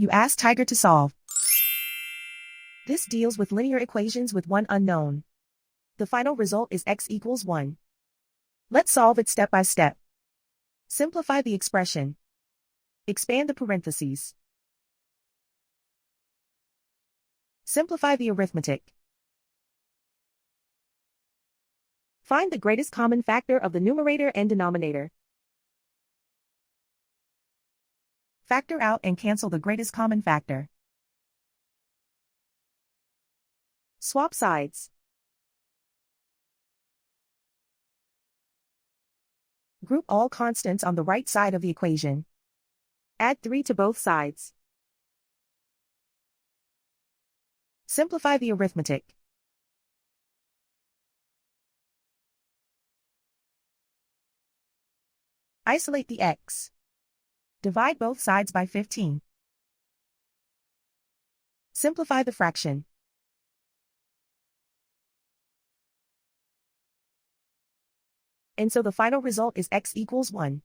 You ask Tiger to solve. This deals with linear equations with one unknown. The final result is x equals 1. Let's solve it step by step. Simplify the expression. Expand the parentheses. Simplify the arithmetic. Find the greatest common factor of the numerator and denominator. Factor out and cancel the greatest common factor. Swap sides. Group all constants on the right side of the equation. Add 3 to both sides. Simplify the arithmetic. Isolate the x. Divide both sides by 15. Simplify the fraction. And so the final result is x equals 1.